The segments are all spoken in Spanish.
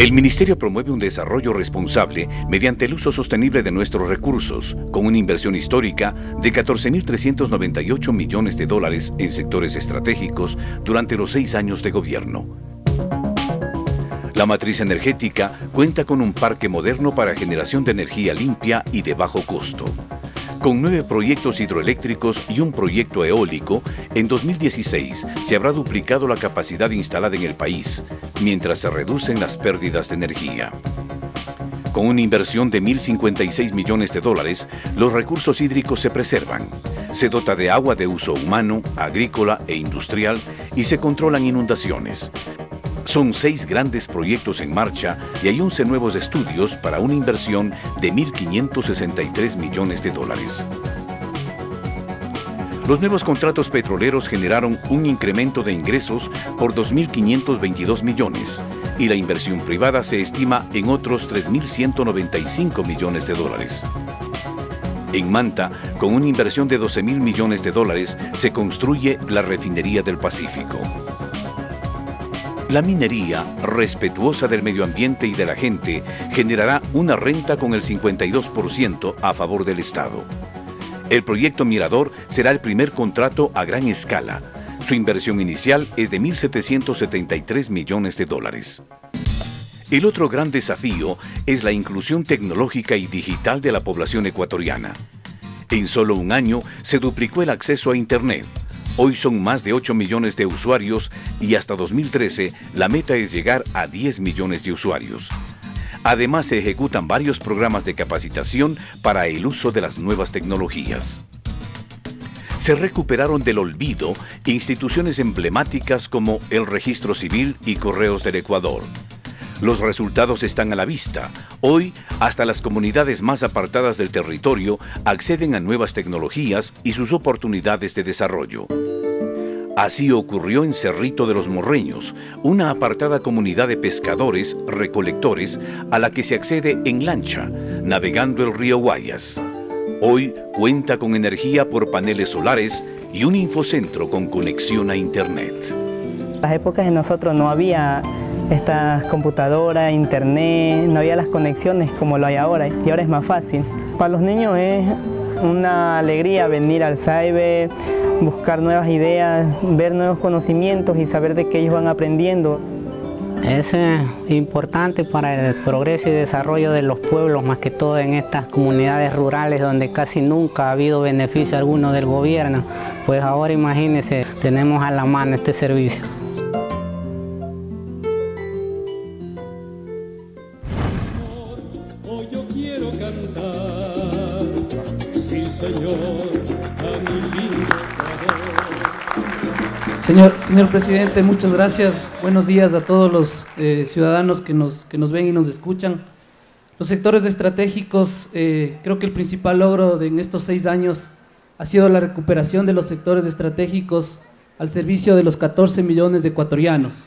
El Ministerio promueve un desarrollo responsable mediante el uso sostenible de nuestros recursos, con una inversión histórica de 14.398 millones de dólares en sectores estratégicos durante los 6 años de gobierno. La matriz energética cuenta con un parque moderno para generación de energía limpia y de bajo costo. Con 9 proyectos hidroeléctricos y un proyecto eólico, en 2016 se habrá duplicado la capacidad instalada en el país, mientras se reducen las pérdidas de energía. Con una inversión de 1.056 millones de dólares, los recursos hídricos se preservan. Se dota de agua de uso humano, agrícola e industrial y se controlan inundaciones. Son 6 grandes proyectos en marcha y hay 11 nuevos estudios para una inversión de 1.563 millones de dólares. Los nuevos contratos petroleros generaron un incremento de ingresos por 2.522 millones y la inversión privada se estima en otros 3.195 millones de dólares. En Manta, con una inversión de 12.000 millones de dólares, se construye la refinería del Pacífico. La minería, respetuosa del medio ambiente y de la gente, generará una renta con el 52% a favor del Estado. El proyecto Mirador será el primer contrato a gran escala. Su inversión inicial es de 1.773 millones de dólares. El otro gran desafío es la inclusión tecnológica y digital de la población ecuatoriana. En solo un año se duplicó el acceso a Internet. Hoy son más de 8 millones de usuarios y hasta 2013 la meta es llegar a 10 millones de usuarios. Además, se ejecutan varios programas de capacitación para el uso de las nuevas tecnologías. Se recuperaron del olvido instituciones emblemáticas como el Registro Civil y Correos del Ecuador. Los resultados están a la vista. Hoy, hasta las comunidades más apartadas del territorio acceden a nuevas tecnologías y sus oportunidades de desarrollo. Así ocurrió en Cerrito de los Morreños, una apartada comunidad de pescadores, recolectores, a la que se accede en lancha, navegando el río Guayas. Hoy cuenta con energía por paneles solares y un infocentro con conexión a Internet. En las épocas de nosotros no había estas computadoras, internet, no había las conexiones como lo hay ahora y ahora es más fácil. Para los niños es una alegría venir al cyber, buscar nuevas ideas, ver nuevos conocimientos y saber de que ellos van aprendiendo. Es importante para el progreso y desarrollo de los pueblos, más que todo en estas comunidades rurales donde casi nunca ha habido beneficio alguno del gobierno. Pues ahora imagínense, tenemos a la mano este servicio. Hoy yo quiero cantar, sí señor, a mi lindo Ecuador. Señor presidente, muchas gracias. Buenos días a todos los ciudadanos que nos ven y nos escuchan. Los sectores estratégicos, creo que el principal logro en estos 6 años ha sido la recuperación de los sectores estratégicos al servicio de los 14 millones de ecuatorianos.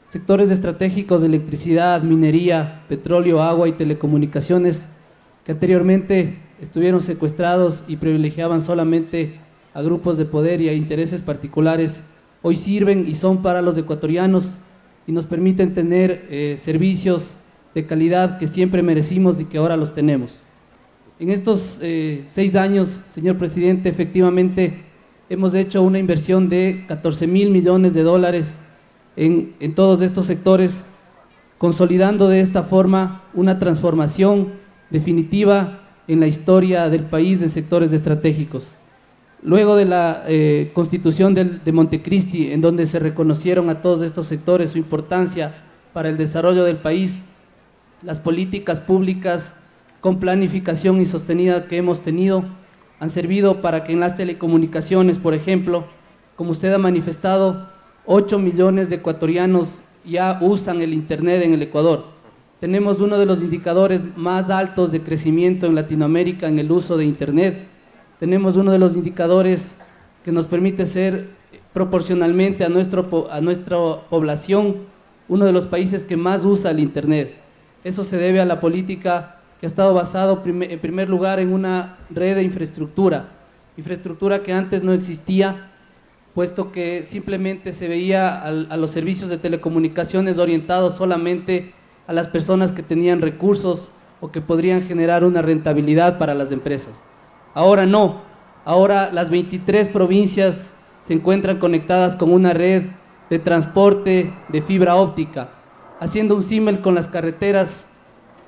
Sectores estratégicos de electricidad, minería, petróleo, agua y telecomunicaciones que anteriormente estuvieron secuestrados y privilegiaban solamente a grupos de poder y a intereses particulares, hoy sirven y son para los ecuatorianos y nos permiten tener servicios de calidad que siempre merecimos y que ahora los tenemos. En estos 6 años, señor presidente, efectivamente hemos hecho una inversión de 14.000 millones de dólares en todos estos sectores, consolidando de esta forma una transformación definitiva en la historia del país en sectores estratégicos. Luego de la constitución de Montecristi, en donde se reconocieron a todos estos sectores su importancia para el desarrollo del país, las políticas públicas con planificación y sostenida que hemos tenido han servido para que en las telecomunicaciones, por ejemplo, como usted ha manifestado, 8 millones de ecuatorianos ya usan el Internet en el Ecuador. Tenemos uno de los indicadores más altos de crecimiento en Latinoamérica en el uso de Internet. Tenemos uno de los indicadores que nos permite ser proporcionalmente a nuestra población uno de los países que más usa el Internet. Eso se debe a la política que ha estado basado en primer lugar en una red de infraestructura que antes no existía, puesto que simplemente se veía a los servicios de telecomunicaciones orientados solamente a las personas que tenían recursos o que podrían generar una rentabilidad para las empresas. Ahora no, ahora las 23 provincias se encuentran conectadas con una red de transporte de fibra óptica. Haciendo un símil con las carreteras,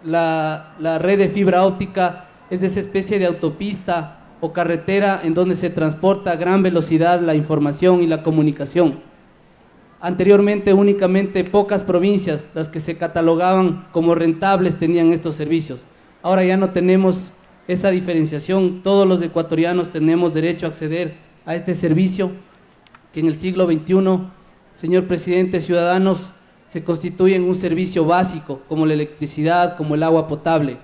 la red de fibra óptica es esa especie de autopista o carretera en donde se transporta a gran velocidad la información y la comunicación. Anteriormente únicamente pocas provincias, las que se catalogaban como rentables, tenían estos servicios. Ahora ya no tenemos esa diferenciación, todos los ecuatorianos tenemos derecho a acceder a este servicio que en el siglo XXI, señor presidente, ciudadanos, se constituye en un servicio básico como la electricidad, como el agua potable.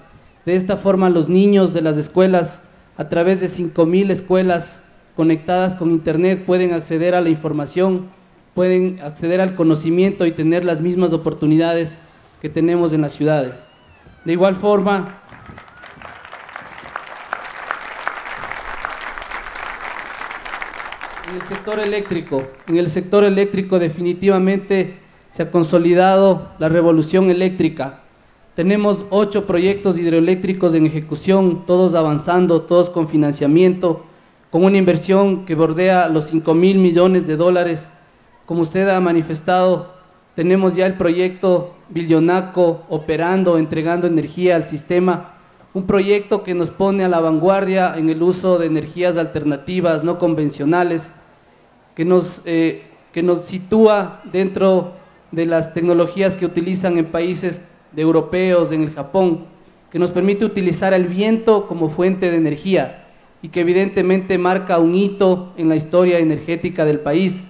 De esta forma los niños de las escuelas, a través de 5.000 escuelas conectadas con internet, pueden acceder a la información, pueden acceder al conocimiento y tener las mismas oportunidades que tenemos en las ciudades. De igual forma, en el sector eléctrico definitivamente se ha consolidado la revolución eléctrica. Tenemos 8 proyectos hidroeléctricos en ejecución, todos avanzando, todos con financiamiento, con una inversión que bordea los 5.000 millones de dólares. Como usted ha manifestado, tenemos ya el proyecto Billonaco operando, entregando energía al sistema, un proyecto que nos pone a la vanguardia en el uso de energías alternativas no convencionales, que nos sitúa dentro de las tecnologías que utilizan en países europeos, en el Japón, que nos permite utilizar el viento como fuente de energía y que evidentemente marca un hito en la historia energética del país.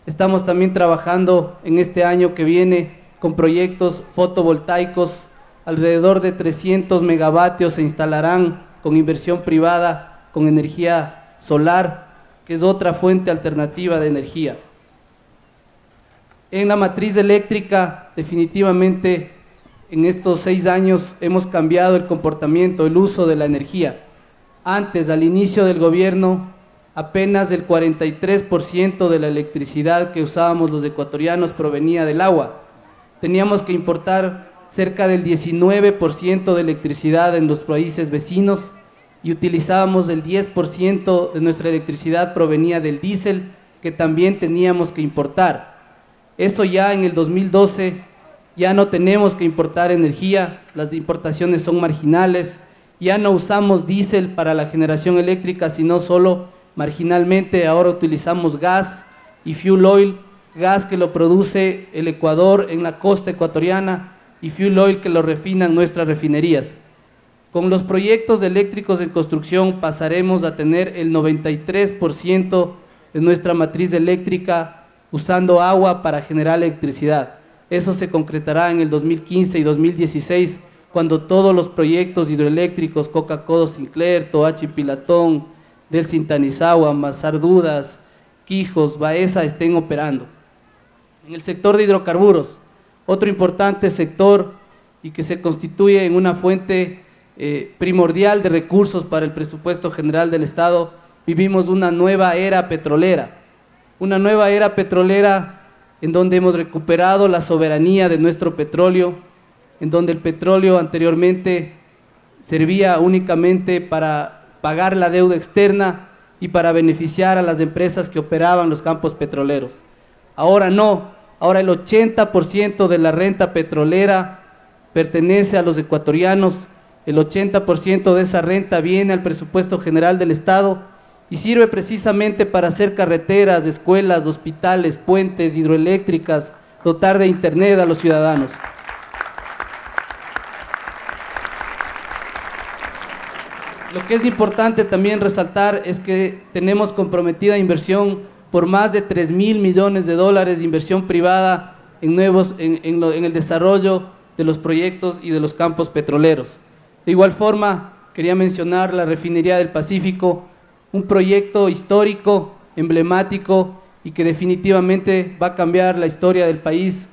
Estamos también trabajando en este año que viene con proyectos fotovoltaicos, alrededor de 300 megavatios se instalarán con inversión privada, con energía solar, que es otra fuente alternativa de energía. En la matriz eléctrica, definitivamente, en estos 6 años hemos cambiado el comportamiento, el uso de la energía. Antes, al inicio del gobierno, apenas el 43% de la electricidad que usábamos los ecuatorianos provenía del agua. Teníamos que importar cerca del 19% de electricidad en los países vecinos y utilizábamos el 10% de nuestra electricidad provenía del diésel, que también teníamos que importar. Eso ya en el 2012 ya no tenemos que importar energía, las importaciones son marginales, ya no usamos diésel para la generación eléctrica, sino solo marginalmente. Ahora utilizamos gas y fuel oil, gas que lo produce el Ecuador en la costa ecuatoriana y fuel oil que lo refinan nuestras refinerías. Con los proyectos eléctricos en construcción pasaremos a tener el 93% de nuestra matriz eléctrica usando agua para generar electricidad. Eso se concretará en el 2015 y 2016, cuando todos los proyectos hidroeléctricos, Coca-Codo Sinclair, Toachi Pilatón, del Sintanizagua, Mazardudas, Quijos, Baeza estén operando. En el sector de hidrocarburos, otro importante sector y que se constituye en una fuente primordial de recursos para el presupuesto general del Estado, vivimos una nueva era petrolera. Una nueva era petrolera en donde hemos recuperado la soberanía de nuestro petróleo, en donde el petróleo anteriormente servía únicamente para pagar la deuda externa y para beneficiar a las empresas que operaban los campos petroleros. Ahora no, ahora el 80% de la renta petrolera pertenece a los ecuatorianos, el 80% de esa renta viene al presupuesto general del Estado y sirve precisamente para hacer carreteras, escuelas, hospitales, puentes, hidroeléctricas, dotar de internet a los ciudadanos. Lo que es importante también resaltar es que tenemos comprometida inversión por más de 3.000 millones de dólares de inversión privada en el desarrollo de los proyectos y de los campos petroleros. De igual forma, quería mencionar la refinería del Pacífico, un proyecto histórico, emblemático y que definitivamente va a cambiar la historia del país.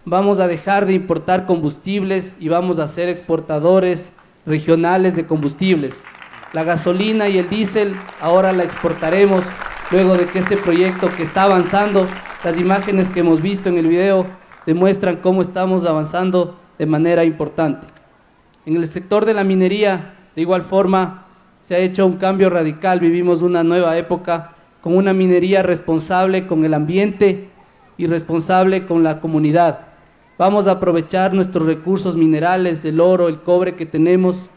Vamos a dejar de importar combustibles y vamos a ser exportadores regionales de combustibles. La gasolina y el diésel ahora la exportaremos luego de que este proyecto que está avanzando, las imágenes que hemos visto en el video demuestran cómo estamos avanzando de manera importante. En el sector de la minería, de igual forma, se ha hecho un cambio radical, vivimos una nueva época con una minería responsable con el ambiente y responsable con la comunidad. Vamos a aprovechar nuestros recursos minerales, el oro, el cobre que tenemos,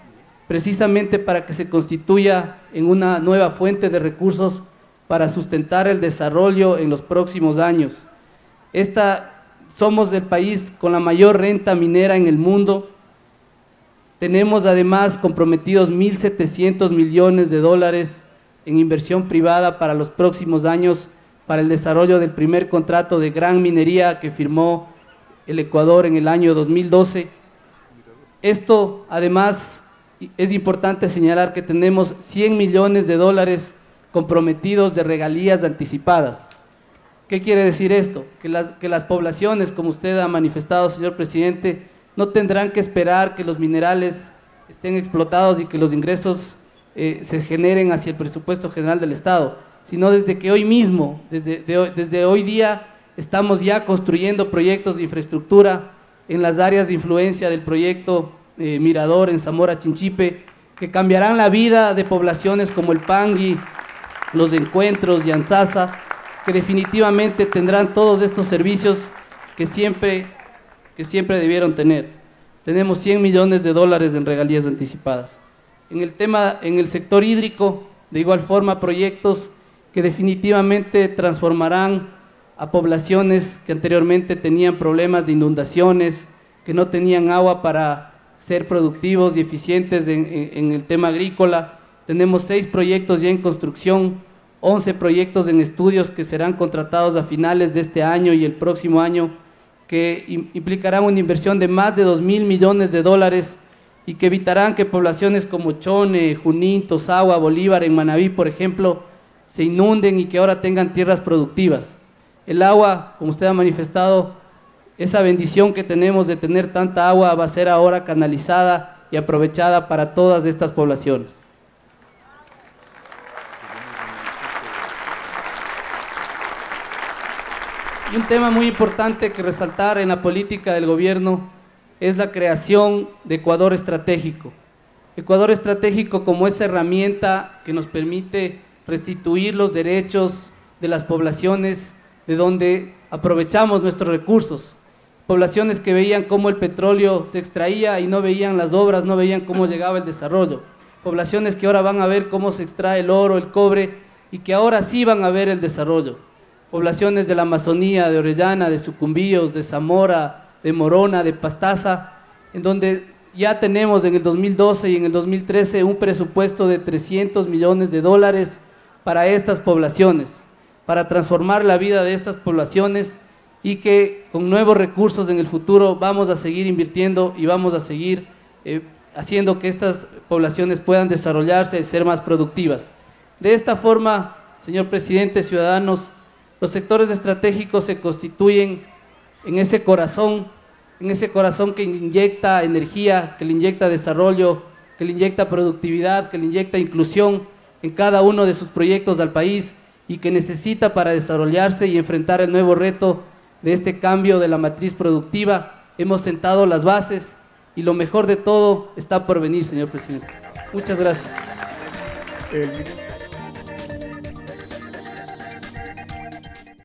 precisamente para que se constituya en una nueva fuente de recursos para sustentar el desarrollo en los próximos años. Somos el país con la mayor renta minera en el mundo. Tenemos además comprometidos 1.700 millones de dólares en inversión privada para los próximos años para el desarrollo del primer contrato de gran minería que firmó el Ecuador en el año 2012. Esto además es importante señalar que tenemos 100 millones de dólares comprometidos de regalías anticipadas. ¿Qué quiere decir esto? Que las poblaciones, como usted ha manifestado, señor presidente, no tendrán que esperar que los minerales estén explotados y que los ingresos se generen hacia el presupuesto general del Estado, sino desde que hoy mismo, desde hoy día, estamos ya construyendo proyectos de infraestructura en las áreas de influencia del proyecto Mirador en Zamora Chinchipe, que cambiarán la vida de poblaciones como el Pangui, Los Encuentros y Anzasa, que definitivamente tendrán todos estos servicios que siempre debieron tener. Tenemos 100 millones de dólares en regalías anticipadas. En el sector hídrico, de igual forma, proyectos que definitivamente transformarán a poblaciones que anteriormente tenían problemas de inundaciones, que no tenían agua para ser productivos y eficientes en el tema agrícola. Tenemos 6 proyectos ya en construcción, 11 proyectos en estudios que serán contratados a finales de este año y el próximo año, que implicarán una inversión de más de 2.000 millones de dólares y que evitarán que poblaciones como Chone, Junín, Tosagua, Bolívar, en Manabí, por ejemplo, se inunden y que ahora tengan tierras productivas. El agua, como usted ha manifestado, esa bendición que tenemos de tener tanta agua va a ser ahora canalizada y aprovechada para todas estas poblaciones. Y un tema muy importante que resaltar en la política del gobierno es la creación de Ecuador Estratégico. Ecuador Estratégico como esa herramienta que nos permite restituir los derechos de las poblaciones de donde aprovechamos nuestros recursos. Poblaciones que veían cómo el petróleo se extraía y no veían las obras, no veían cómo llegaba el desarrollo. Poblaciones que ahora van a ver cómo se extrae el oro, el cobre y que ahora sí van a ver el desarrollo. Poblaciones de la Amazonía, de Orellana, de Sucumbíos, de Zamora, de Morona, de Pastaza, en donde ya tenemos en el 2012 y en el 2013 un presupuesto de 300 millones de dólares para estas poblaciones, para transformar la vida de estas poblaciones y que con nuevos recursos en el futuro vamos a seguir invirtiendo y vamos a seguir haciendo que estas poblaciones puedan desarrollarse y ser más productivas. De esta forma, señor presidente, ciudadanos, los sectores estratégicos se constituyen en ese corazón que inyecta energía, que le inyecta desarrollo, que le inyecta productividad, que le inyecta inclusión en cada uno de sus proyectos al país y que necesita para desarrollarse y enfrentar el nuevo reto de este cambio de la matriz productiva. Hemos sentado las bases y lo mejor de todo está por venir, señor presidente. Muchas gracias.